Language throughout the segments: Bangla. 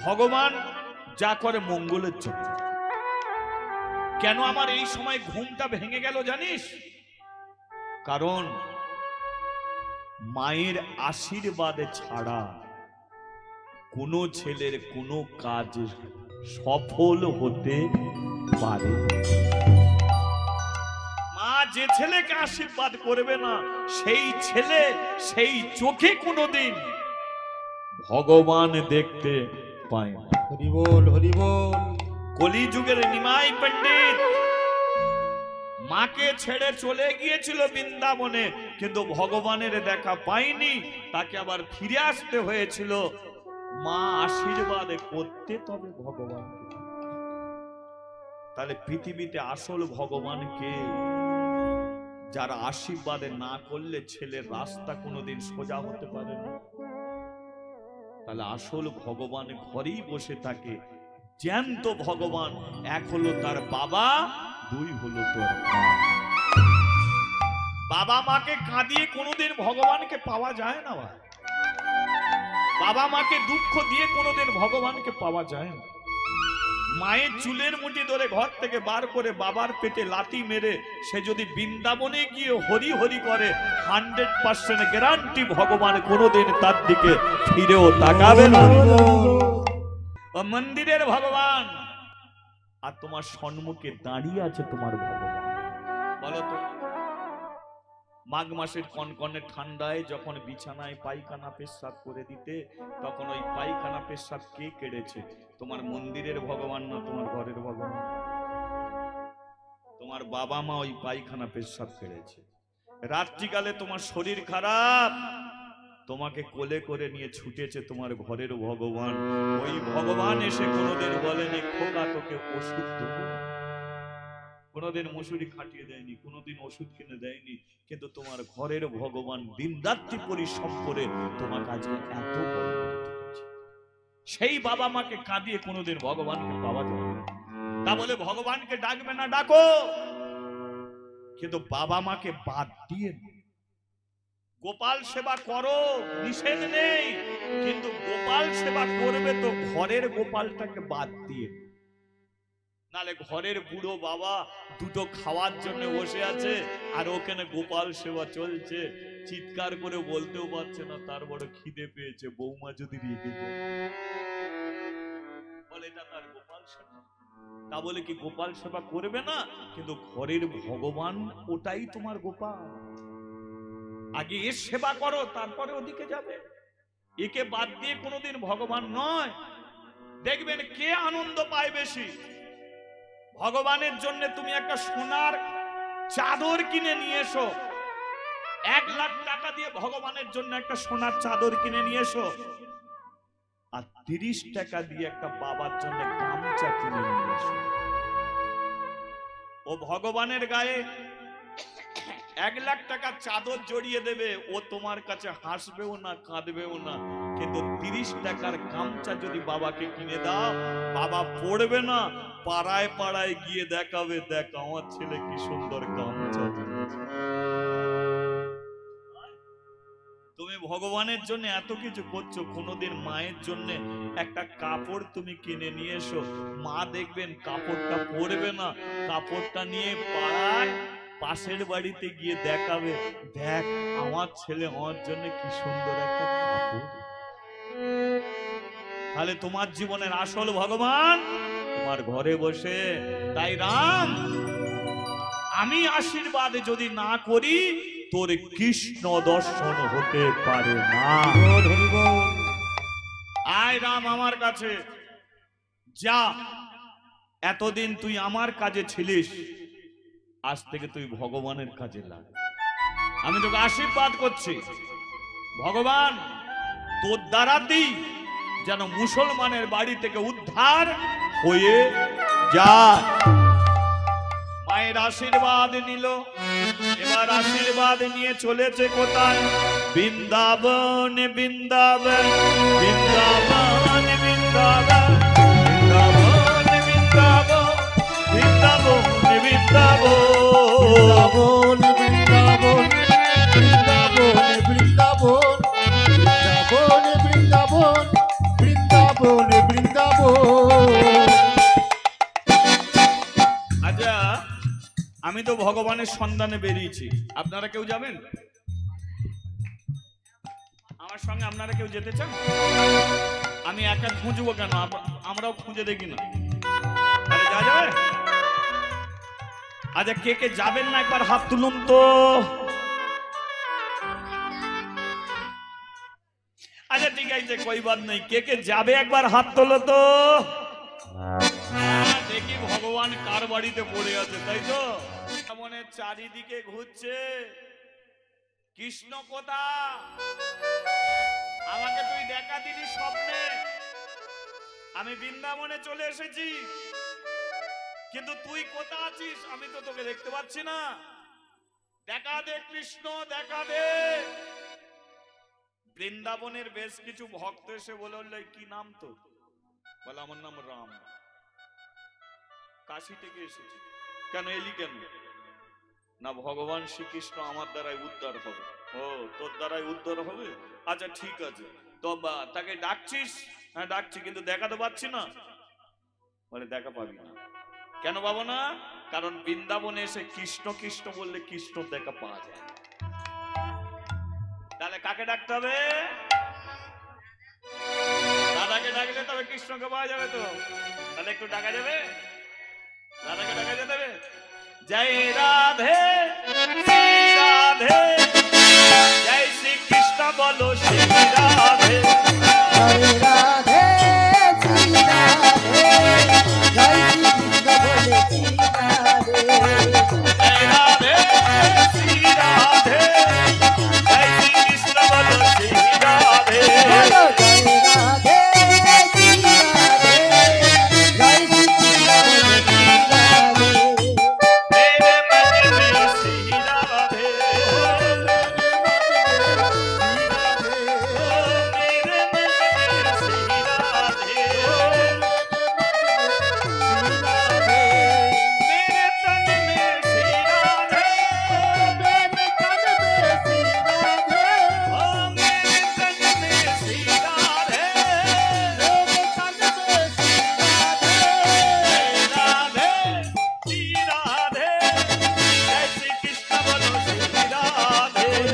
ভগবান যা করে মঙ্গলের জন্য। কেন আমার এই সময় ঘুমটা ভেঙে গেল জানিস? কারণ মায়ের আশীর্বাদে ছাড়া কোনো ছেলের কোনো কাজ সফল হতে পারে। মা যে ছেলেকে আশীর্বাদ করবে না, সেই ছেলে সেই চোখে কোনোদিন ভগবান দেখতে পায় না। হরি বল, হরি বল। কলিযুগের নিমাই পণ্ডিত মাকে ছেড়ে চলে গিয়েছিল বৃন্দাবনে, কিন্তু ভগবানের দেখা পায়নি, তাকে আবার ফিরে আসতে হয়েছিল। মা আশীর্বাদ করতে তবে ভগবানকে। তাহলে পৃথিবীতে আসল ভগবানকে, যারা আশীর্বাদে না করলে ছেলের রাস্তা কোনোদিন সোজা হতে পারে না। তাহলে আসল ভগবান ঘরেই বসে থাকে। জ্যান্ত ভগবান এক হলো তার বাবা, দুই হলো তোর মা। বাবা মাকে কাঁদিয়ে কোনোদিন ভগবানকে পাওয়া যায় না। বাবা মাকে দুঃখ দিয়ে কোনোদিন ভগবানকে পাওয়া যায় না। মায়ের চুলের মুঠি ধরে ঘর থেকে বার করে বাবার পেটে লাথি মেরে সে যদি বৃন্দাবনে গিয়ে হরি হরি করে, 100% গ্যারান্টি ভগবান কোনোদিন তার দিকে ফিরেও তাকাবে না। মন্দিরের ভগবান আর তোমার সম্মুখে দাঁড়িয়ে আছে তোমার ভগবান। বলো তো, মাঘ মাসের কনকনে ঠান্ডায় যখন বিছানায় পায়খানা পেশাব করে দিতে, তখন ওই পায়খানা পেশাব কে কেড়েছে? তোমার মন্দিরের ভগবান না তোমার ঘরের ভগবান? তোমার বাবা মা ওই পায়খানা পেশাব কেড়েছে। রাত্রিকালে তোমার শরীর খারাপ, তোমাকে কোলে করে নিয়ে ছুটেছে তোমার ঘরের ভগবান। ওই ভগবান এসে কোনোদিন বলেনি খোকা তোকে ওষুধ দেবো, কোনোদিন মশুরি খাটিয়ে দেয়নি, কোনোদিন ওষুধ কিনে দেয়নি, কিন্তু তোমার ঘরের ভগবান দিনরাত্রি পরিশ্রম করে তোমাকে আজকে এত বড় করে তুলেছে। সেই বাবা মাকে কাঁদিয়ে কোনোদিন ভগবানকে পাওয়া যাবে না। তা বলে ভগবানকে ডাকবে না, ডাকো, কিন্তু বাবা মাকে বাদ দিয়ে গোপাল সেবা করো, নিষেধ নেই, কিন্তু গোপাল সেবা করবে তো ঘরের গোপালটাকে বাদ দিয়ে। নালে ঘরের বুড়ো বাবা দুটো খাওয়ার জন্য বসে আছে আর ওখানে গোপাল সেবা চলছে, চিৎকার করে বলতেও পারছে না তার বড় খিদে পেয়েছে। বৌমা যদি রেগে যায় বলে এটা তার গোপাল সেবা। তা বলে কি গোপাল সেবা করবে না? কিন্তু ঘরের ভগবান ওটাই তোমার গোপাল। আগে এর সেবা করো, তারপরে ওদিকে যাবে। একে বাদ দিয়ে কোনোদিন ভগবান নয়। দেখবেন কে আনন্দ পায় বেশি। ভগবানের জন্য তুমি একটা সোনার চাদর কিনে নিয়ে এসো, 1 লাখ টাকা দিয়ে ভগবানের জন্য একটা সোনার চাদর কিনে নিয়ে এসো, আর 30 টাকা দিয়ে একটা বাবার জন্য গামছা কিনে নিয়ে এসো। ও ভগবানের গায়ে 1 লাখ টাকা চাদর জড়িয়ে দেবে, ও তোমার কাছে হাসবেও না, কাঁদবেও না। কিন্তু 30 টাকার গামছা যদি বাবাকে কিনে দাও, বাবা পড়বে না, পাড়ায় পাড়ায় গিয়ে দেখাবে, দেখ আমার ছেলে কি সুন্দর গামছা দিয়েছে। তুমি ভগবানের জন্য এত কিছু করছো, কোনোদিন মায়ের জন্য একটা কাপড় তুমি কিনে নিয়ে এসো। মা দেখবেন কাপড়টা পরবে না, কাপড়টা নিয়ে পাড়ায় পাশের বাড়িতে গিয়ে দেখাবে, দেখ আমার ছেলে আমার জন্য কি সুন্দর একটা কাপড়। তাহলে তোমার জীবনের আসল ভগবান তোমার ঘরে বসে। তাই রাম, আমি আশীর্বাদ যদি না করি তোর কৃষ্ণ দর্শন হতে পারে না। আয় রাম আমার কাছে, যা এতদিন তুই আমার কাজে ছিলিস, আজ থেকে তুই ভগবানের কাজে লাগ। আমি তোকে আশীর্বাদ করছি, ভগবান তোর দ্বারাতেই যেন মুসলমানের বাড়ি থেকে উদ্ধার হয়ে যায়। মায়ের আশীর্বাদ নিল, এবার আশীর্বাদ নিয়ে চলেছে কোথায়? বৃন্দাবন, বৃন্দাবন, বৃন্দাবন, বৃন্দাবন, বৃন্দাবন, বৃন্দাবন, বৃন্দাবন, বৃন্দাবন, বৃন্দাবন, বৃন্দাবন, বৃন্দাবন, বৃন্দাবন, বৃন্দাবন, বৃন্দাবন, বৃন্দাবন, আমি তো ভগবানের সন্ধানে বেরিয়েছি, আপনারা কেউ যাবেন আমার সঙ্গে? আপনারা কেউ যেতে চান? আমি একা খুঁজবো কেন, আমরাও খুঁজে দেখি না। আরে যা যাবে। আচ্ছা কে কে যাবেন না একবার হাত তুলুন তো। আচ্ছা ঠিক আছে, কই বাদ নেই, কে কে যাবে একবার হাত তোলো তো। দেখি ভগবান কার বাড়িতে পড়ে আছে, তাই তো? মনে চারিদিকে ঘুরছে, কৃষ্ণ কোথা, আমাকে তুই দেখা দিলি স্বপ্নে, আমি বৃন্দাবনে চলে এসেছি, কিন্তু তুই কোথা আছিস আমি তো তোকে দেখতে পাচ্ছি না। দেখা দে কৃষ্ণ, দেখা দে। বৃন্দাবনের বেশ কিছু ভক্ত এসে বলে, কি নাম তো? বলে আমার নাম রাম। কাশি থেকে এসেছি। কেন এলি কেন? না ভগবান শ্রীকৃষ্ণ আমার দ্বারাই উদ্ধার হবে। ও তোর দ্বারাই উদ্ধার হবে? আচ্ছা ঠিক আছে, তো তাকে ডাকছিস? হ্যাঁ ডাকছি, কিন্তু দেখা তো পাচ্ছি না। বলে দেখা পাবি না। কেন পাবো না? কারণ বৃন্দাবনে এসে কৃষ্ণ কৃষ্ণ বললে কৃষ্ণ দেখা পাওয়া যায়। তাহলে কাকে ডাকতে হবে? রাধাকে ডাকলে তবে কৃষ্ণকে পাওয়া যাবে তো। তাহলে একটু ডাকা যাবে, রাধাকে ডাকা যেতে হবে। জয় রাধে শ্রী রাধে, জয় শ্রী কৃষ্ণ বলো শ্রী রাধে। জয় রাধে শ্রী রাধে, জয় শ্রী কৃষ্ণ বলে শ্রী রাধে। জয় রাধে শ্রী রাধে, জয় শ্রী কৃষ্ণ বলো শ্রী রাধে। বলো জয় রাধে শ্রী রাধে, জয় শ্রী কৃষ্ণ বলে শ্রী রাধে। मेरे मन में श्री राधे, मेरे मन में श्री राधे, मेरे तन में श्री राधे, मेरे तन में श्री राधे, ओ मेरे तन में श्री राधे, मेरे तन में श्री राधे। श्री राधे, जय श्री कृष्ण बोलो श्री राधे। जय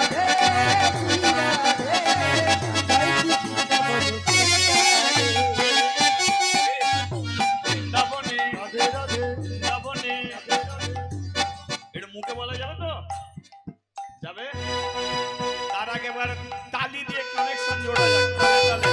राधे श्री राधे, जय श्री कृष्ण बोले श्री राधे। বৃন্দাবনে বৃন্দাবনে এটা মুখে বলা যাবে তো? যাবে? তার আগে এবার তালি দিয়ে কানেকশন জোড়া যাক। তালে তালে।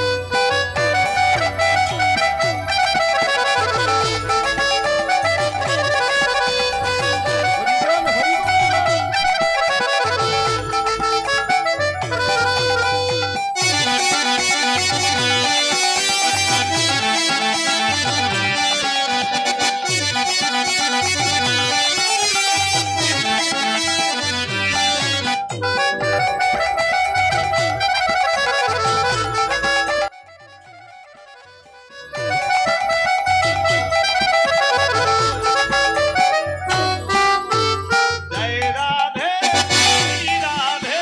जय राधे श्री राधे,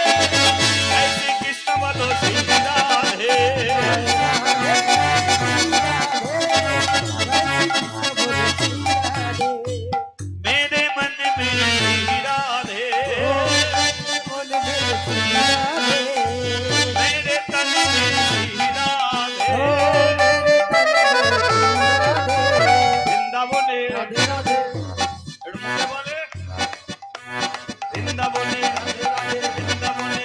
जय श्री कृष्ण बोलो श्री राधे। मेरे मन में श्री राधे, मेरे तन में श्री राधे। বৃন্দাবনে এর মুখে বলে বৃন্দাবনে বৃন্দাবনে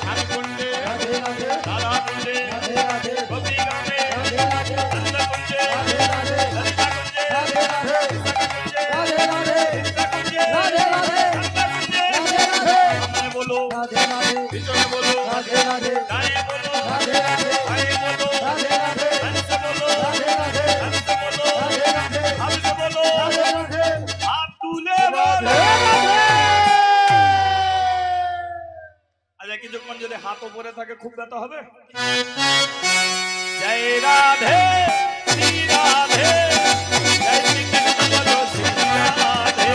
ঝাড়খণ্ডে রাধাকুণ্ডে গোপীগ্রামে নন্দকুণ্ডে ললিতাকুণ্ডে কৃষ্ণকুণ্ডে নন্দকুণ্ডে সামনে বলো পিছনে বলো ডানে বলো বাঁয়ে বলো হংস বলো হংস বলো হংস বলো হাত তুলে বলো। আচ্ছা কিছুক্ষণ যদি হাত উপরে থাকে খুব ব্যথা হবে। জয় রাধে শ্রী রাধে, জয় শ্রী কৃষ্ণ বলো শ্রী রাধে।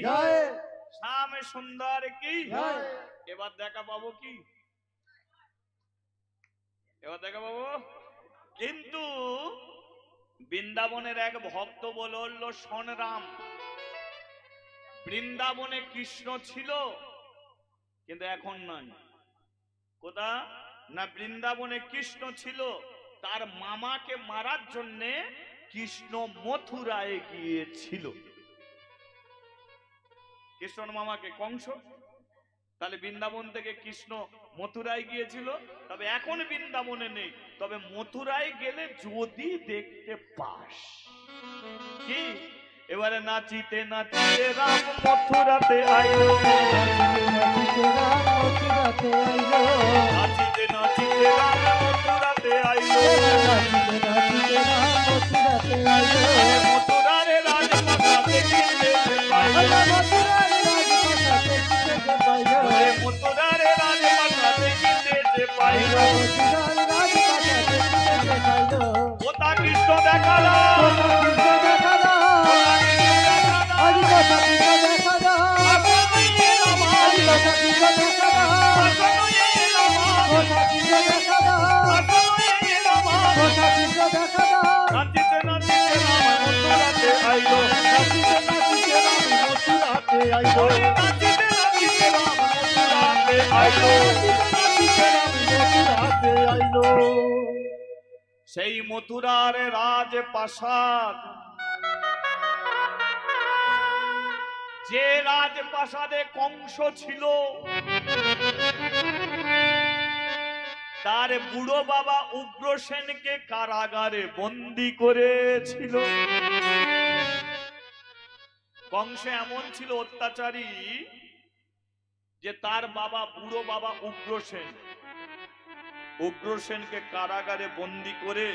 জয় শ্যাম সুন্দর কি জয় এবার দেখা পাবো কি? এবার দেখা পাবো। কিন্তু বৃন্দাবনের এক ভক্ত বলল, সনরাম, বৃন্দাবনে কৃষ্ণ ছিল কিন্তু এখন নাই। কোথা না বৃন্দাবনে কৃষ্ণ ছিল, তার মামাকে মারার জন্য কৃষ্ণ মথুরায় গিয়েছিল। কৃষ্ণর মামাকে কংস, তাহলে বৃন্দাবন থেকে কৃষ্ণ মথুরায় গিয়েছিল। তবে এখন বৃন্দাবনে নেই, তবে মথুরায় গেলে যদি দেখতে পাস কি, এবারে নাচিতে নাচিতে রাম মথুরাতে আইলো, মথুরাতে আইলো, নাচিতে নাচিতে রাম মথুরাতে আইলো, মথুরাতে আইলো, মথুরারে রাজমাতা দেখিতে পাইলো, মথুরারে রাজমাতা দেখিতে পাইলো, কোথা কৃষ্ণ দেখা দাও, নাচিতে নাচিতে রাম মথুরাতে আইলো, নাচিতে নাচিতে রাম মথুরাতে আইলো। সেই মথুরার রাজপ্রাসাদ, যে রাজপ্রাসাদে কংস ছিল, তার বুড়ো বাবা উগ্রসেনকে কারাগারে বন্দী করেছিল। কংস এমন ছিল অত্যাচারী যে তার বাবা, বুড়ো বাবা উগ্রসেনকে কারাগারে বন্দী করে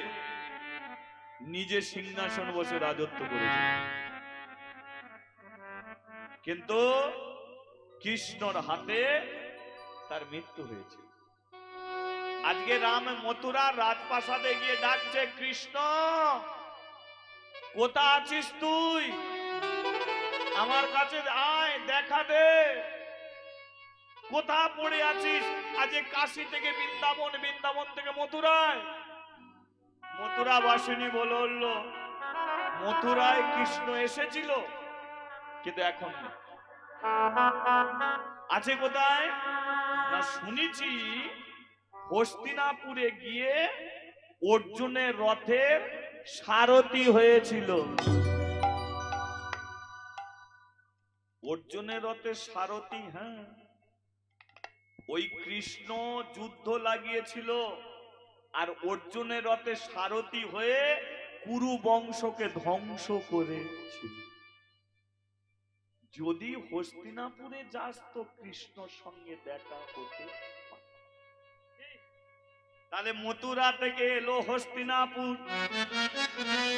নিজে সিংহাসন বসে রাজত্ব করেছিল। কিন্তু কৃষ্ণর হাতে তার মৃত্যু হয়েছে। আজকে রাম মথুরার রাজপ্রাসাদে গিয়ে ডাকছে, কৃষ্ণ কোথা আছিস তুই, আমার কাছে আয়, দেখা দে, কোথা পড়ে আছিস? আজকে কাশী থেকে বৃন্দাবন, বৃন্দাবন থেকে মথুরায়। মথুরা বাসিনী বলল, মথুরায় কৃষ্ণ এসেছিল কিন্তু এখন না। আছে কোথায় না, শুনেছি হস্তিনাপুরে গিয়ে অর্জুনের রথের সারথি হয়েছিল। অর্জুনের রথের সারথি, হ্যাঁ, ওই কৃষ্ণ যুদ্ধ লাগিয়েছিল আর অর্জুনের রথের সারথি হয়ে কুরু বংশকে ধ্বংস করেছিল। যদি হস্তিনাপুরে যাস তো কৃষ্ণর সঙ্গে দেখা হতে, তাহলে মথুরা থেকে এলো হস্তিনাপুর,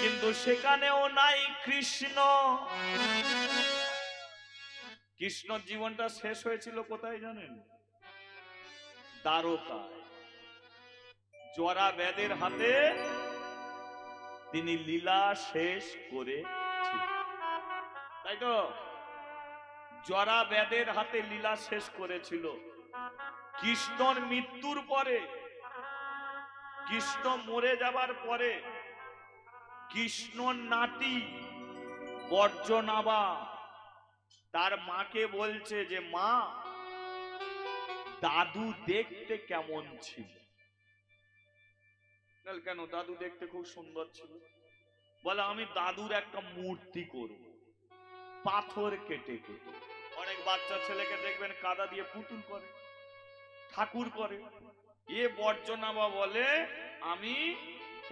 কিন্তু সেখানেও নাই কৃষ্ণ। কৃষ্ণর জীবনটা শেষ হয়েছিল কোথায় জানেন? দ্বারকায়। জরা বেদের হাতে তিনি লীলা শেষ করেছিলেন, তাই তো? জরা বেদের হাতে লীলা শেষ করেছিল। কৃষ্ণর মৃত্যুর পরে, কৃষ্ণ মরে যাবার পরে, কৃষ্ণর নাতি বর্জনাবা তার মাকে বলছে যে, মা দাদু দেখতে কেমন ছিল? কেন? দাদু দেখতে খুব সুন্দর ছিল। বলে, আমি দাদুর একটা মূর্তি করব, পাথর কেটে কেটে। অনেক বাচ্চা ছেলেকে দেখবেন কাদা দিয়ে পুতুল করে, ঠাকুর করে। এ বর্জনাবা বলে, আমি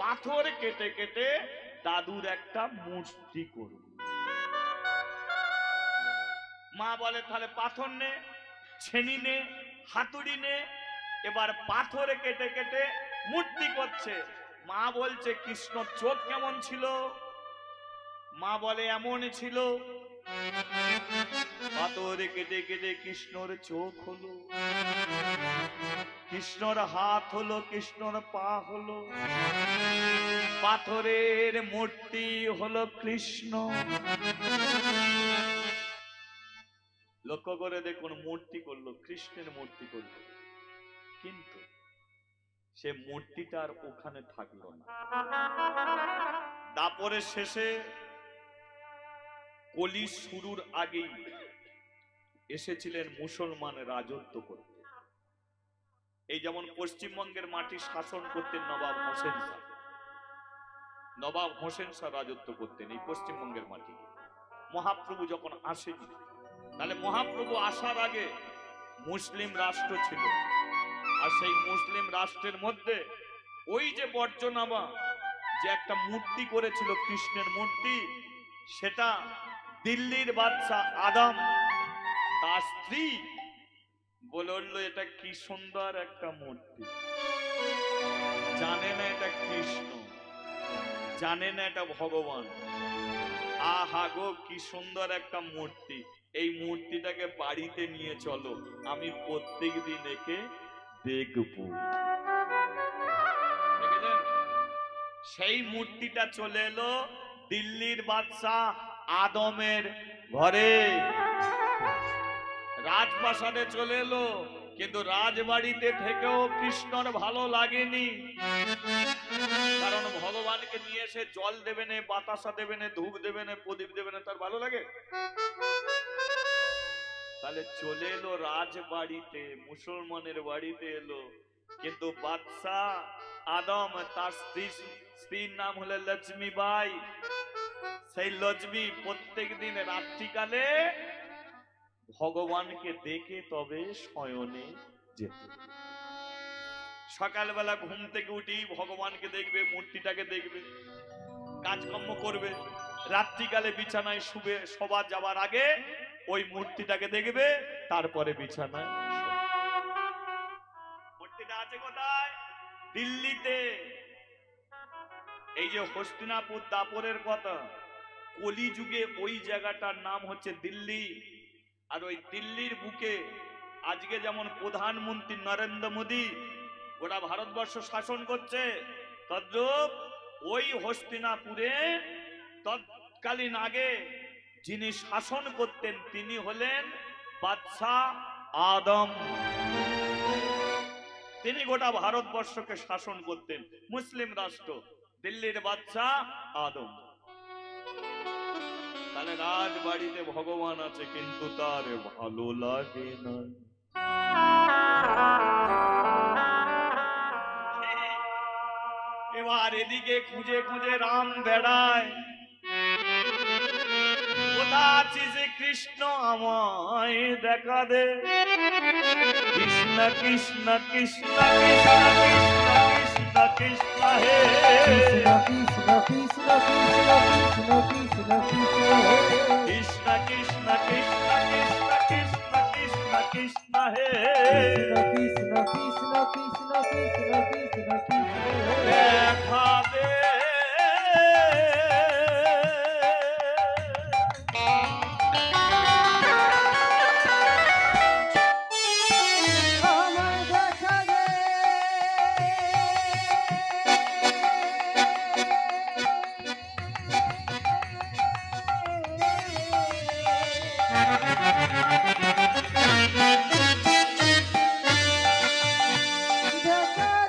পাথর কেটে কেটে দাদুর একটা মূর্তি করব। মা বলে, তাহলে পাথর নে, ছেনি নে, হাতুড়ি নে। এবার পাথরে কেটে কেটে মূর্তি করছে। মা বলছে, কৃষ্ণ চোখ কেমন ছিল? মা বলে, এমন ছিল। পাথরে কেটে কেটে কৃষ্ণর চোখ হলো, কৃষ্ণর হাত হলো, কৃষ্ণর পা হলো, পাথরের মূর্তি হলো কৃষ্ণ। লক্ষ্য করে দেখুন, মূর্তি করলো, কৃষ্ণের মূর্তি করলো, কিন্তু সে মূর্তিটা আর ওখানে থাকলো না। দাপরের শেষে কলি শুরুর আগেই এসেছিলেন মুসলমান রাজত্ব করতে। এই যেমন পশ্চিমবঙ্গের মাটি শাসন করতেন নবাব হোসেন শাহ। নবাব হোসেন শাহ রাজত্ব করতেন এই পশ্চিমবঙ্গের মাটি। মহাপ্রভু যখন আসেনি, তাহলে মহাপ্রভু আসার আগে মুসলিম রাষ্ট্র ছিল। আর সেই মুসলিম রাষ্ট্রের মধ্যে ওই যে বর্জনামা যে একটা মূর্তি করেছিল, কৃষ্ণের মূর্তি, সেটা দিল্লির বাদশা আদম তার স্ত্রী বলল, এটা কি সুন্দর একটা মূর্তি, জানে না এটা কৃষ্ণ, জানে না এটা ভগবান। আহা গো, কি সুন্দর একটা মূর্তি, এই মূর্তিটাকে বাড়িতে নিয়ে চলো, আমি প্রত্যেক দিন একে দেখব। দেখেছেন? সেই মূর্তিটা চলে এলো দিল্লির বাদশাহ আদমের ঘরে, রাজপ্রাসাদে চলে এলো, কিন্তু রাজবাড়িতে থেকেও কৃষ্ণর ভালো লাগেনি। কারণ ভগবানকে নিয়ে এসে জল দেবে না, বাতাসা দেবে না, ধূপ দেবে না, প্রদীপ দেবে না, তার ভালো লাগে? তাহলে চলে এলো রাজবাড়িতে, মুসলমানের বাড়িতে এলো, কিন্তু বাদশাহ আদম তার স্ত্রীর নাম হলো লক্ষ্মীবাই। সেই লক্ষ্মী প্রত্যেক দিন রাত্রিকালে ভগবানকে দেখে তবে শয়নে যেত। সকালবেলা ঘুম থেকে উঠি ভগবানকে দেখবে, মূর্তিটাকে দেখবে, কাজকর্ম করবে, রাত্রিকালে বিছানায় শুবে সবার যাবার আগে ওই মূর্তিটাকে দেখবে, তারপরে বিছানায়। মূর্তিটা আছে কোথায়? দিল্লিতে। এই যে হস্তিনাপুর দাপরের কথা, কলিযুগে ওই জায়গাটার নাম হচ্ছে দিল্লি। আর ওই দিল্লির বুকে আজকে যেমন প্রধানমন্ত্রী নরেন্দ্র মোদী গোটা ভারতবর্ষ শাসন করছে, তদ্রূপ ওই হস্তিনাপুরে তৎকালীন আগে যিনি শাসন করতেন তিনি হলেন বাদশাহ আদম। তিনি গোটা ভারতবর্ষকে শাসন করতেন, মুসলিম রাষ্ট্র, দিল্লির বাদশাহ আদম। তাহলে রাজবাড়িতে ভগবান আছে, কিন্তু তার ভালো লাগে না। এবার এদিকে খুঁজে খুঁজে রাম বেড়ায়, কোথা আছিস কৃষ্ণ, আমায় দেখা দে। কৃষ্ণ কৃষ্ণ কৃষ্ণ কৃষ্ণ কৃষ্ণ কৃষ্ণ কৃষ্ণ হে, কৃষ্ণ কৃষ্ণ কৃষ্ণ কৃষ্ণ কৃষ্ণ কৃষ্ণ কৃষ্ণ কৃষ্ণ কৃষ্ণ কৃষ্ণ কৃষ্ণ কৃষ্ণ কৃষ্ণ কৃষ্ণ হে, কৃষ্ণ কৃষ্ণ কৃষ্ণ কৃষ্ণ কৃষ্ণ কৃষ্ণ দেখা দে। আমায় দেখা দে। দেখা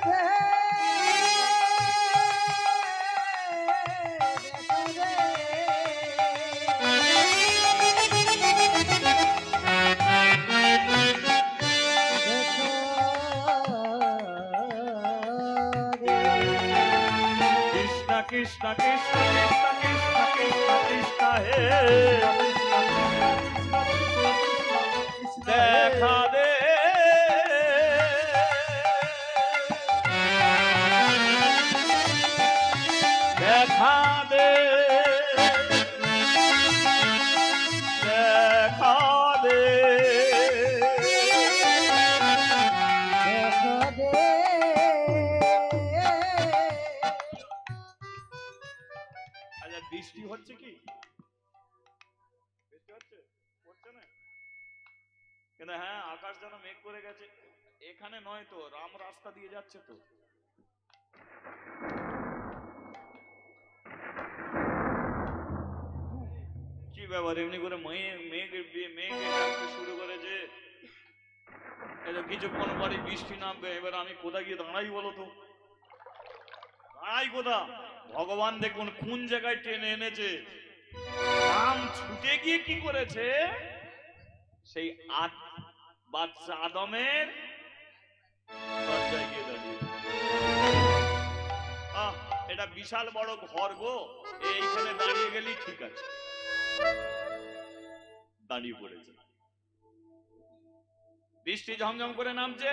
দে। কৃষ্ণ কৃষ্ণ কৃষ্ণ কৃষ্ণ কৃষ্ণ কৃষ্ণ কৃষ্ণ হে, দেখা দে। দেখা দে, দেখা দে। আচ্ছা, বৃষ্টি হচ্ছে কি? বৃষ্টি হচ্ছে? হচ্ছে না? কিন্তু হ্যাঁ, আকাশ যেন মেঘ করে গেছে। এখানে নয় তো, রাম রাস্তা দিয়ে যাচ্ছে তো। কি ব্যাপার, এমনি করে মেঘ মেঘ ডাকতে শুরু কিছুক্ষণ পরে বৃষ্টি নামবে, এবার আমি কোথায় গিয়ে দাঁড়াই বলো তো? দাঁড়াই কোথা? ভগবান দেখুন কোন জায়গায় টেনে এনেছে। রাম ছুটে গিয়ে কি করেছে, সেই বাচ্চা আদমের দরজায় গিয়ে দাঁড়িয়ে। এটা বিশাল বড় ঘর গো, এইখানে দাঁড়িয়ে গেলেই ঠিক আছে। দাঁড়িয়ে পড়েছে, বৃষ্টি ঝমঝম করে নামছে,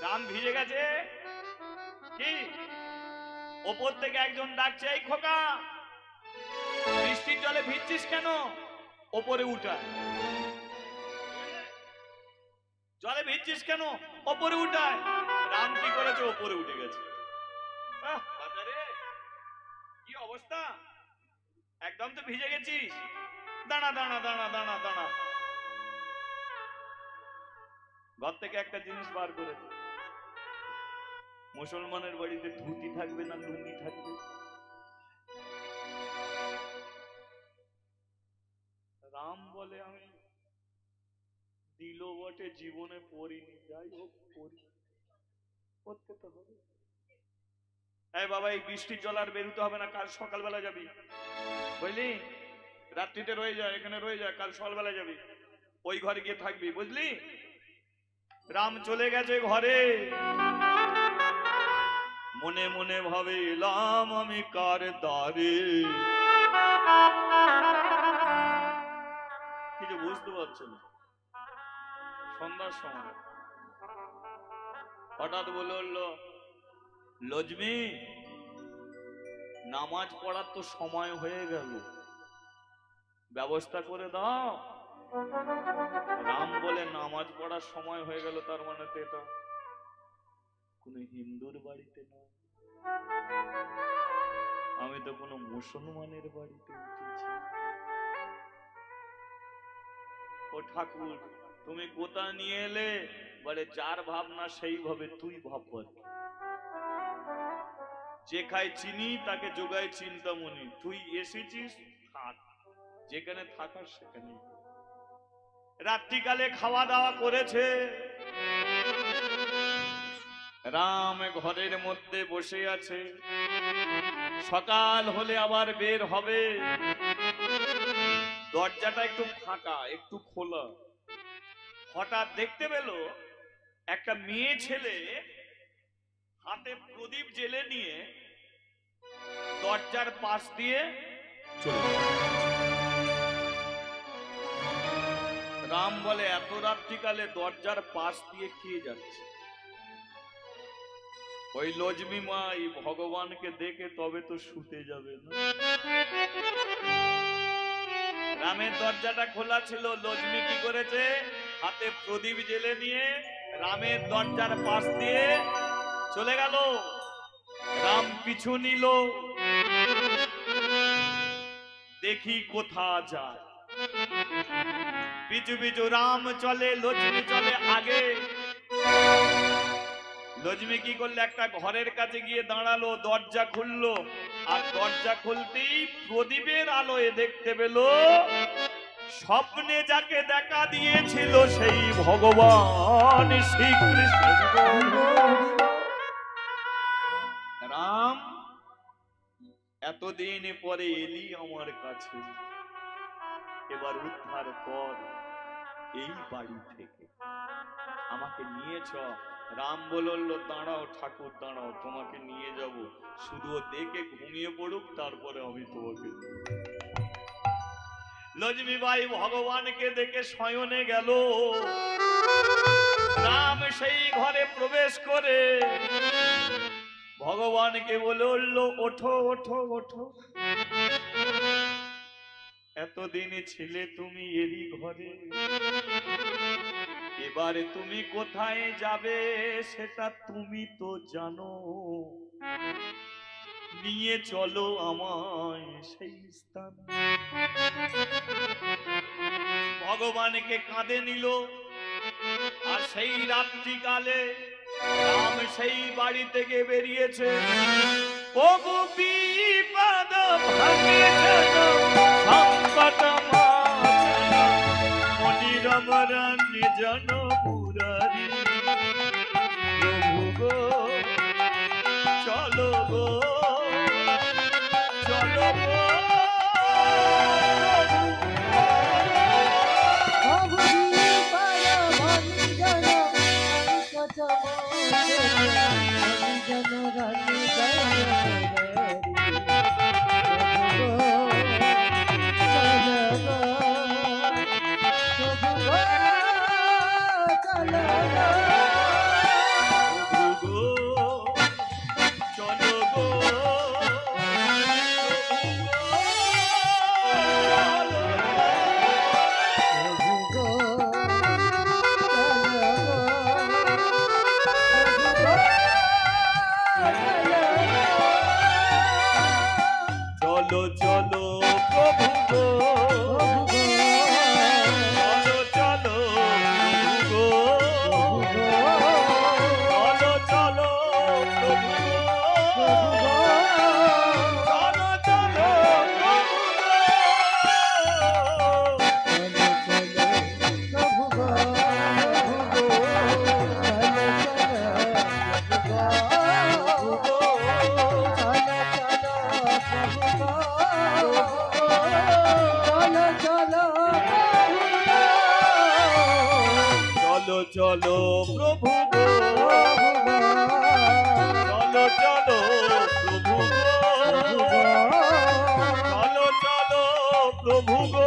রাম ভিজে গেছে। কি ওপর থেকে একজন ডাকছে, এই খোকা, বৃষ্টির জলে ভিজছিস কেন? ওপরে উঠা। জলে ভিজছিস কেন? ওপরে উঠায়। রাম কি করেছে? ওপরে উঠে গেছে। বাজারে কি অবস্থা, একদম তো ভিজে গেছিস, দাঁড়া দাঁড়া দাঁড়া দাঁড়া দাঁড়া। ঘর থেকে একটা জিনিস বার করেছে। মুসলমানের বাড়িতে ধুতি থাকবে না লুঙ্গি থাকবে? রাম বলে, আমি দিল বটে, জীবনে পড়িনি, যাই হোক পড়তে তো হবে। এই বাবা, এই বৃষ্টির জল আর বেরোতে হবে না, কাল সকালবেলা যাবি, বুঝলি? রাত্রিতে রয়ে যায়, এখানে রয়ে যায়, কাল সকালবেলা যাবি, ওই ঘরে গিয়ে থাকবি, বুঝলি? রাম চলে গেছে ঘরে। মনে মনে ভাবে, এলাম আমি কার দ্বারে। কিছু বুঝতে পারছে না। সন্ধ্যার সময় হঠাৎ বলে উঠলো, লক্ষ্মী, নামাজ পড়ার তো সময় হয়ে গেল, ব্যবস্থা করে দাও। রাম বলে, নামাজ পড়ার সময় হয়ে গেল, তার মানে তো এটা কোন হিন্দুর বাড়িতে না, আমি তো কোনো মুসলমানের বাড়িতে উঠেছি। ও ঠাকুর, তুমি কোথা নিয়ে এলে? বলে, যার ভাবনা সেই ভাবে, তুই ভাববার। যে খায় চিনি তাকে যোগায় চিন্তামণি, তুই এসেছিস, থাক, যেখানে থাকার সেখানে। রাত্রিকালে খাওয়া দাওয়া করেছে। রাম ঘরের মধ্যে বসে আছে। সকাল হলে আবার বের হবে। দরজাটা একটু ফাঁকা, একটু খোলা। হঠাৎ দেখতে পেল একটা মেয়ে ছেলে হাতে প্রদীপ জেলে নিয়ে দরজার পাশ দিয়ে চলে যায়। রাম বলে, এত রাত্রিকালে দরজার পাশ দিয়ে কে যাচ্ছে? ওই লক্ষ্মী মা এই ভগবানকে দেখে তবে তো শুতে যাবে না। রামের দরজাটা খোলা ছিল। লক্ষ্মী কি করেছে? হাতে প্রদীপ জেলে নিয়ে রামের দরজার পাশ দিয়ে চলে গেল। রাম পিছু নিল, দেখি কোথা যায়। পিছু পিছু রাম চলে, লক্ষ্মী চলে আগে। লক্ষ্মী কি করলে? একটা ঘরের কাছে গিয়ে দাঁড়ালো, দরজা খুললো। আর দরজা খুলতেই প্রদীপের আলোয় দেখতে পেল স্বপ্নে যাকে দেখা দিয়েছিল সেই ভগবান শ্রীকৃষ্ণ। রাম, এতদিন পরে এলি আমার কাছে, এবার উদ্ধার কর এই বাড়ি থেকে, আমাকে নিয়ে চ। রাম বলল, দাঁড়াও ঠাকুর, দাঁড়াও, তোমাকে নিয়ে যাব, শুধু দেখে ঘুমিয়ে পড়ুক, তারপরে আমি তোমাকে। লক্ষ্মী বাই ভগবানকে দেখে শয়নে গেল। রাম সেই ঘরে প্রবেশ করে ভগবানকে বলে উঠল, ওঠো ওঠো ওঠো, এতদিনে ছিলে তুমি এরই ঘরে, এবারে তুমি কোথায় যাবে সেটা তুমি তো জানো, নিয়ে চলো আমায় সেই স্থান। ভগবানকে কাঁধে নিল। আর সেই রাত্রিকালে রাম সেই বাড়ি থেকে বেরিয়েছে। ও বিপদ ভাগে সংকট মনিরমরণ্য জন পুরা চলো গো চলো চলো প্রভু গো চলো চলো প্রভু গো চলো চলো প্রভু গো চলো চলো প্রভু গো চলো চলো প্রভু গো চলো চলো প্রভু গো চলো চলো প্রভু গো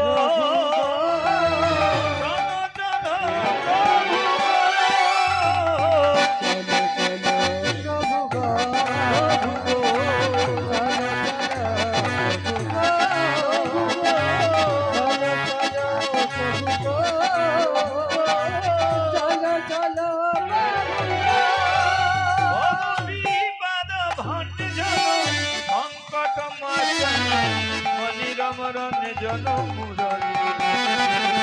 মনিরমরণ জন মুরলী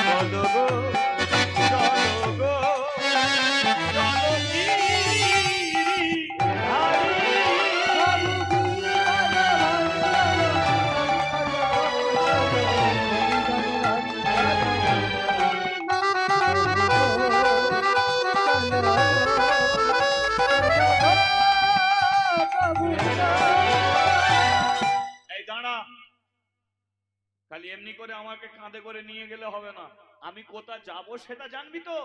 চলো গো চলো গো চলো গিরি এই দাঁড়া, খালি এমনি করে আমাকে কাঁধে করে নিয়ে গেলে হবে না, আমি কোথায় যাব সেটা জানবি তো।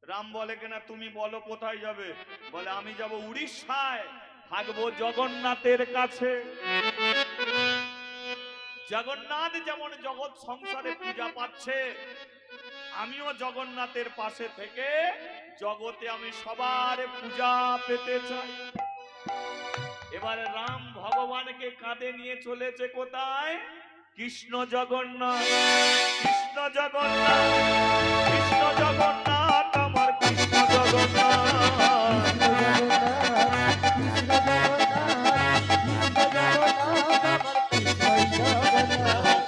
রাম বলে কিনা তুমি বলো কোথায় যাবে, বলে আমি যাব উড়িষ্যায়, থাকবো জগন্নাথের কাছে। জগন্নাথ যেমন জগৎ সংসারে পূজা পাচ্ছে, আমিও জগন্নাথের পাশে থেকে জগতে আমি সবার পূজা পেতে চাই। এবারে রাম ভগবানকে কাঁধে নিয়ে চলেছে কোথায়? কৃষ্ণ জগন্নাথ, কৃষ্ণ জগন্নাথ, কৃষ্ণ জগন্নাথ, আমার কৃষ্ণ জগন্নাথ।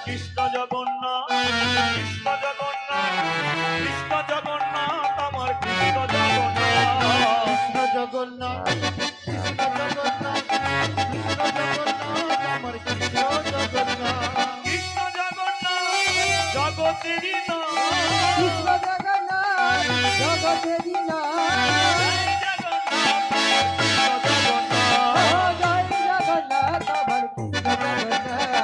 কৃষ্ণ জগন্নাথ, কৃষ্ণ জগন্নাথ, কৃষ্ণ জগন্নাথ, আমার কৃষ্ণ জগন্নাথ। কৃষ্ণ জগন্নাথ, কৃষ্ণ জগন্নাথ, কৃষ্ণ জগন্নাথ, আমার কৃষ্ণ জগন্নাথ। কৃষ্ণ জগন্নাথ জগতেরই নাম, কৃষ্ণ জগন্নাথ জগতেরই নাম। জয় জগন্নাথ, কৃষ্ণ জগন্নাথ, জয় জগন্নাথ, আমার কৃষ্ণ জগন্নাথ।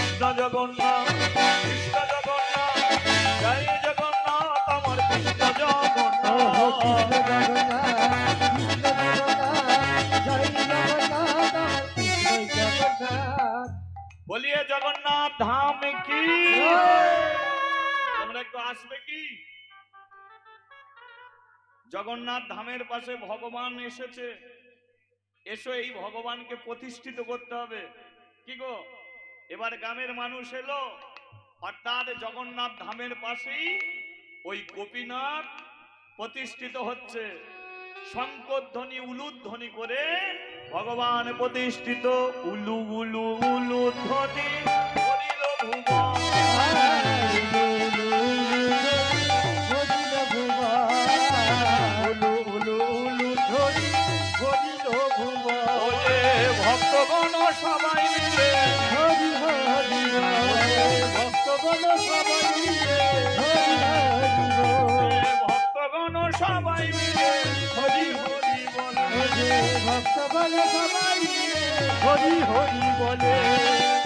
কৃষ্ণ জগন্নাথ, জয় জগন্নাথ, আমার কৃষ্ণ কৃষ্ণ জগন্নাথ। বলিয়ে জগন্নাথ ধাম কি, তোমরা একটু আসবে কি? জগন্নাথ ধামের পাশে ভগবান এসেছে, এসো এই ভগবানকে প্রতিষ্ঠিত করতে হবে। কি গো, এবার গ্রামের মানুষ এলো, অর্থাৎ জগন্নাথ ধামের পাশেই ওই গোপীনাথ প্রতিষ্ঠিত হচ্ছে। শঙ্করধ্বনি উলুধ্বনি করে ভগবান প্রতিষ্ঠিত। উলু উলু উলু ধ্বনি করিল ভুবন, উলু উলু উলু ধ্বনি করিল ভুবন। ওরে ভক্তগণ সবাই মিলে, হরি হরি ভক্তগণ সবাই মিলে, হরি হরি ওরে ভক্তগণ সবাই মিলে হরি হরি বলে। ভক্তগণ সবাই মিলে হরি হরি বলে।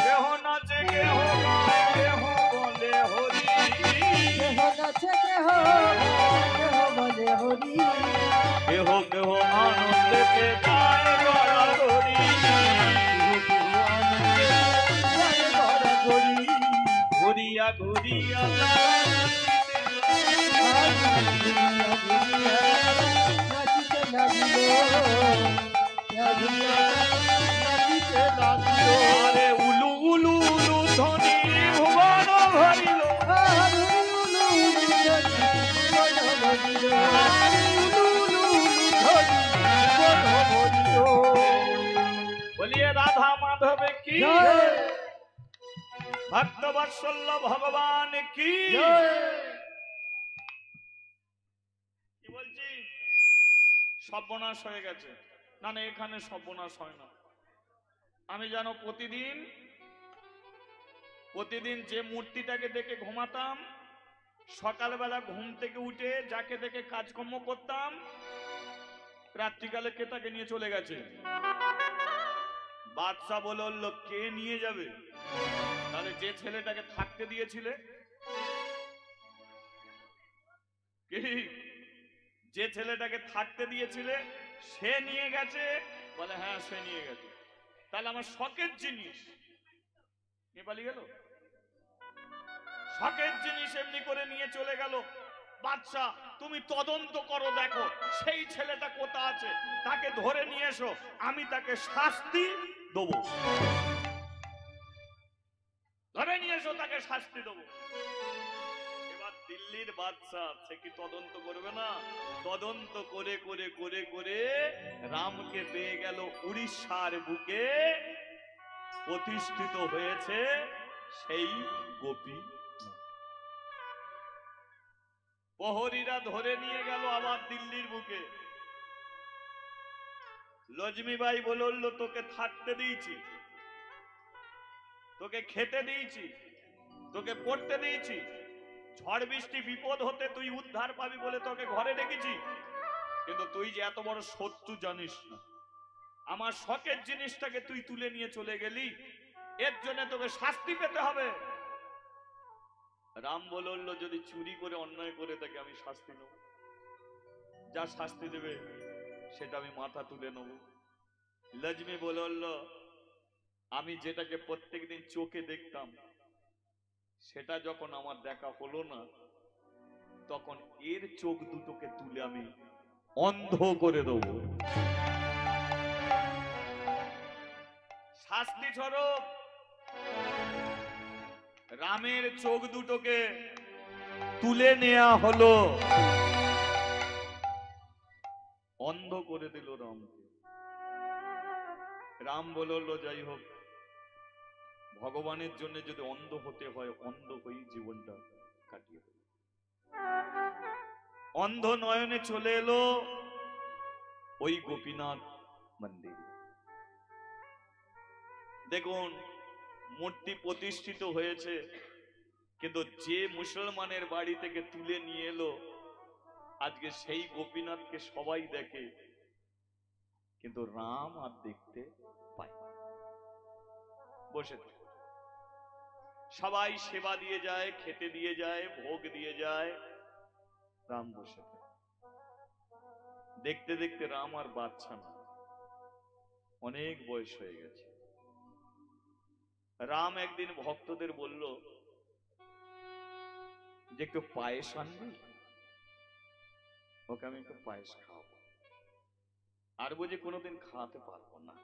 কেহ নাচে কেহ গায় কেহ বলে হরি, কেহ নাচে কেহ রেখে যায় গড়াগড়ি। ঘুরিয়া ঘুরিয়া আরে উলু উলু উলু ধ্বনি ভুবন ভরিল। বলিয়ে রাধা মাধবে কি, ভক্ত বৎসল্য ভগবান কি। কি বলছি, সর্বনাশ হয়ে গেছে। না না, এখানে সর্বনাশ হয় না। আমি জানো প্রতিদিন যে মূর্তিটাকে দেখে ঘুমাতাম, সকালবেলা ঘুম থেকে উঠে যাকে দেখে কাজকর্ম করতাম, রাত্রিকালে কে তাকে নিয়ে চলে গেছে। বাদশা বলল কে নিয়ে যাবে? তাহলে যে ছেলেটাকে থাকতে দিয়েছিলে, যে ছেলেটাকে থাকতে দিয়েছিলে সে নিয়ে গেছে। বলে হ্যাঁ সে নিয়ে গেছে। তাহলে আমার শখের জিনিস নিয়ে পালিয়ে গেল। শখের জিনিস এমনি করে নিয়ে চলে গেল। বাদশা তুমি তদন্ত করো, দেখো সেই ছেলেটা কোথা আছে, তাকে ধরে নিয়ে এসো, আমি তাকে শাস্তি দেবো। ধরে নিয়ে এসো, তাকে শাস্তি দেবো। এবার দিল্লির বাদশা সে কি তদন্ত করবে না? তদন্ত করে করে করে করে রামকে পেয়ে গেল। উড়িষ্যার বুকে প্রতিষ্ঠিত হয়েছে সেই গোপী। প্রহরীরা ধরে নিয়ে গেল আবার দিল্লির বুকে। লক্ষ্মীবাই বলল তোকে থাকতে দিয়েছি, তোকে খেতে দিয়েছি, তোকে পড়তে দিয়েছি, ঝড় বৃষ্টি বিপদ হতে তুই উদ্ধার পাবি বলে তোকে ঘরে রেখেছি। কিন্তু তুই যে এত বড় শত্রু জানিস না, আমার শখের জিনিসটাকে তুই তুলে নিয়ে চলে গেলি, এর জন্য তোকে শাস্তি পেতে হবে। রাম বলল যদি চুরি করে অন্যায় করে থাকে আমি শাস্তি নেব, যা শাস্তি দেবে সেটা আমি মাথা তুলে নেব। লক্ষ্মী বলল আমি যেটাকে প্রত্যেকদিন চোখে দেখতাম সেটা যখন আমার দেখা হলো না, তখন এর চোখ দুটোকে তুলে আমি অন্ধ করে দেব। শাস্তি স্বরূপ রামের চোখ দুটোকে তুলে নেওয়া হলো, অন্ধ করে দিল রামকে। রাম বলল যাই হোক, ভগবানের জন্য যদি অন্ধ হতে হয় অন্ধ হয়েই জীবনটা কাটিয়ে দেব। অন্ধ নয়নে চলে এলো ওই গোপীনাথ মন্দির। দেখুন মূর্তি প্রতিষ্ঠিত হয়েছে, কিন্তু যে মুসলমানের বাড়ি থেকে তুলে নিয়ে এলো আজকে সেই গোপীনাথকে সবাই দেখে, কিন্তু রাম আর দেখতে পায় না। বসে থাকে, সবাই সেবা দিয়ে যায়, খেতে দিয়ে যায়, ভোগ দিয়ে যায়, রাম বসে থাকে। দেখতে দেখতে রাম আর বাচ্চা না, অনেক বয়স হয়ে গেছে। রাম একদিন ভক্তদের বলল যে একটু পায়েস আনবি, ওকে আমি একটু পায়েস খাওয়াবো। আর বুঝে কোনোদিন খাওয়াতে পারবো না,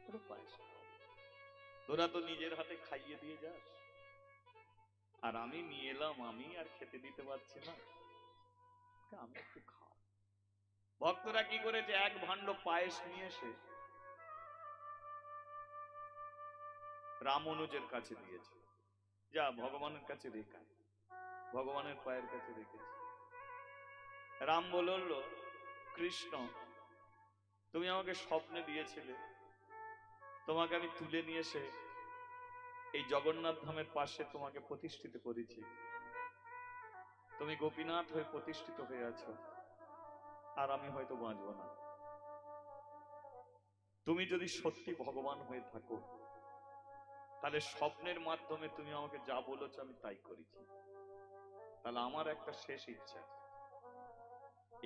একটু পায়েস খাওয়াবো। তোরা তো নিজের হাতে খাইয়ে দিয়ে যাস, আর আমি নিয়ে এলাম, আমি আর খেতে দিতে পারছি না, আমি একটু খাও। ভক্তরা কি করেছে, এক ভাণ্ড পায়েস নিয়ে এসে রামানুজের কাছে দিয়েছে। যা ভগবানের কাছে রেখা, ভগবানের পায়ের কাছে রেখেছে। রাম বলল কৃষ্ণ তুমি আমাকে স্বপ্নে দিয়েছিলে, তোমাকে আমি তুলে নিয়ে এসে এই জগন্নাথ ধামের পাশে তোমাকে প্রতিষ্ঠিত করেছি। তুমি গোপীনাথ হয়ে প্রতিষ্ঠিত হয়ে আছো, আর আমি হয়তো বাঁচবো না। তুমি যদি সত্যি ভগবান হয়ে থাকো তাহলে স্বপ্নের মাধ্যমে তুমি আমাকে যা বলেছো আমি তাই করেছি। তাহলে আমার একটা শেষ ইচ্ছা,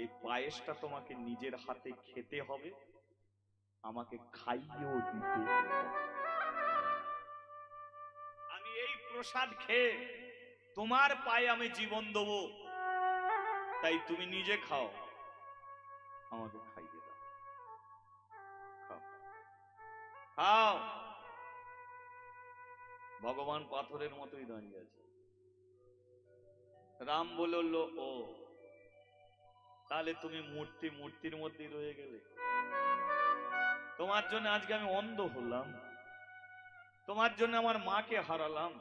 এই পায়েসটা তোমাকে নিজের হাতে খেতে হবে, আমাকে খাইয়েও দিতে হবে। আমি এই প্রসাদ খেয়ে তোমার পায়ে আমি জীবন দেবো, তাই তুমি নিজে খাও, আমাকে খাইয়ে দাও। খাও খাও। ভগবান পাথরের মতোই দাঁড়িয়ে আছে। রাম বলল, ও তাহলে তুমি মূর্তির মধ্যেই রয়ে গেলে। তোমার জন্য আজকে আমি অন্ধ হলাম, তোমার জন্য আমার মাকে হারালাম,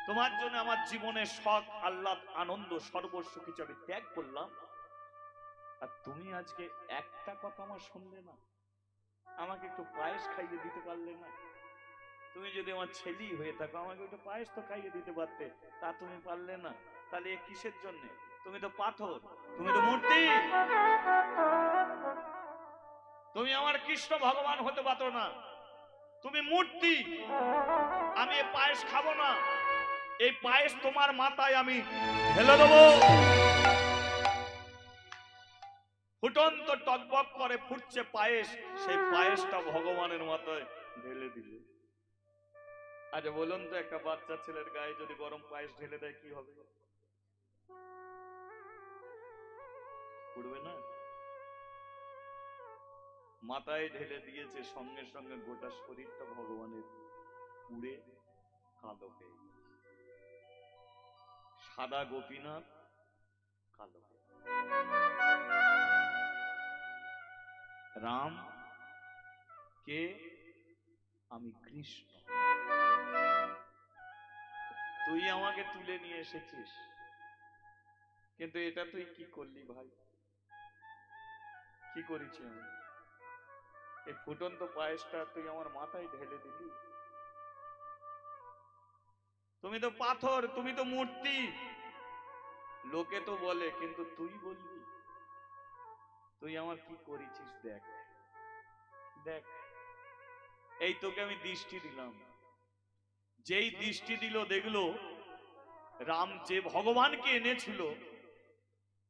তোমার জন্য আমার জীবনের শখ আহ্লাদ আনন্দ সর্বস্ব কিছু আমি ত্যাগ করলাম, আর তুমি আজকে একটা কথা আমার শুনলে না, আমাকে একটু পায়েস খাইয়ে দিতে পারলে না? তুমি যদি আমার ছেলে হয়ে থাকো আমাকে একটু পায়েস তো খাইয়ে দিতে পারতে, তা তুমি পারলে না। তাহলে এ কিসের জন্য? তুমি তো পাথর, তুমি তো মূর্তি, তুমি আমার কৃষ্ণ ভগবান হতে পারো না, তুমি মূর্তি। আমি এই পায়েস খাবো না, এই পায়েস তোমার মাথায় আমি ঢেলে দেবো। ফুটন্ত টকবক করে ফুটছে পায়েস, সেই পায়েসটা ভগবানের মাথায় ঢেলে দিলে। আচ্ছা বলুন তো, একটা বাচ্চা ছেলের গায়ে যদি গরম পায়েস ঢেলে দেয় কি হবে? উঠবে না? মাথায় ঢেলে দিয়েছে, সঙ্গে সঙ্গে গোটা শরীরটা ভগবানের পুড়ে কালো হয়ে গেছে। সাদা গোপীনাথ কালো হয়ে গেছে। রাম কে? আমি কৃষ্ণ। তুই আমাকে তুলে নিয়ে এসেছিস, কিন্তু এটা তুই কি করলি ভাই? কি করেছি আমি? এই ফুটন্ত পায়েসটা তুই আমার মাথায় ঢেলে দিলি। তুমি তো পাথর, তুমি তো মূর্তি, লোকে তো বলে, কিন্তু তুই বলবি? তুই আমার কি করেছিস দেখ দেখ। এই তোকে আমি দৃষ্টি দিলাম, যেই দৃষ্টি দিল দেখলো রাম যে ভগবানকে এনেছিল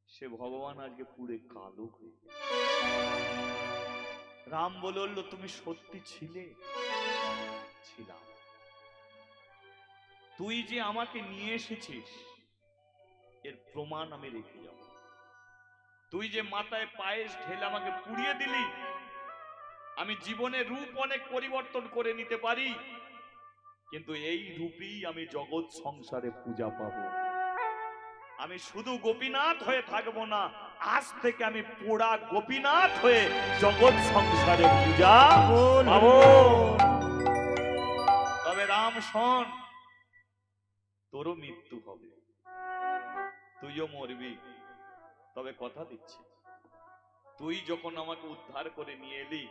সে ভগবান আজকে পুরে কালো হয়ে গেছে। রাম বলল, তুমি সত্যি ছিলে? ছিলাম। তুই যে আমাকে নিয়ে এসেছিস এর প্রমাণ আমি রেখে যাব। তুই যে মাথায় পায়েস ঢেলে আমাকে পুড়িয়ে দিলি, আমি জীবনের রূপ অনেক পরিবর্তন করে নিতে পারি, কিন্তু এই রূপেই আমি জগৎ সংসারে পূজা পাবো। আমি শুধু গোপীনাথ হয়ে থাকবো না, আজ থেকে আমি পোড়া গোপীনাথ হয়ে জগৎ সংসারে পূজা পাবো। তবে রাম শোন, তোরও মৃত্যু হবে, তুইও মরবি। তবে কথা দিচ্ছি, তুই যখন আমাকে উদ্ধার করে নিয়ে এলি,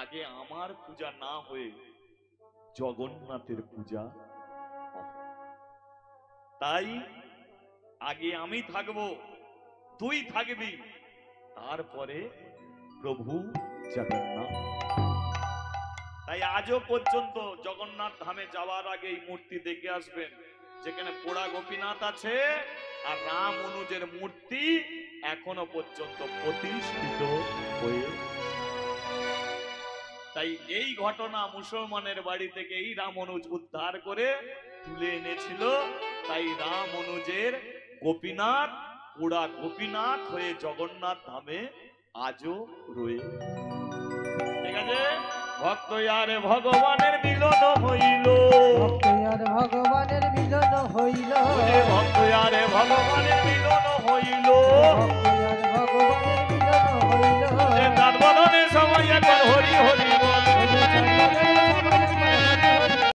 আগে আমার পূজা না হয়ে জগন্নাথের পূজা হবে। তাই আগে আমি থাকবো, তুই থাকবি, তারপরে প্রভু জগন্নাথ। তাই আজও পর্যন্ত জগন্নাথ ধামে যাওয়ার আগে এই মূর্তি দেখে আসবেন, যেখানে পোড়া গোপীনাথ আছে আর রাম অনুজের মূর্তি এখনো পর্যন্ত প্রতিষ্ঠিত হয়ে। তাই এই ঘটনা মুসলমানের বাড়ি থেকে এই রাম অনুজ উদ্ধার করে তুলে এনেছিল। তাই রাম অনুজের গোপীনাথ পোড়া গোপীনাথ হয়ে জগন্নাথ ধামে আজও রয়ে। ঠিক আছে, ভক্ত আরে ভগবানের মিলন হইল।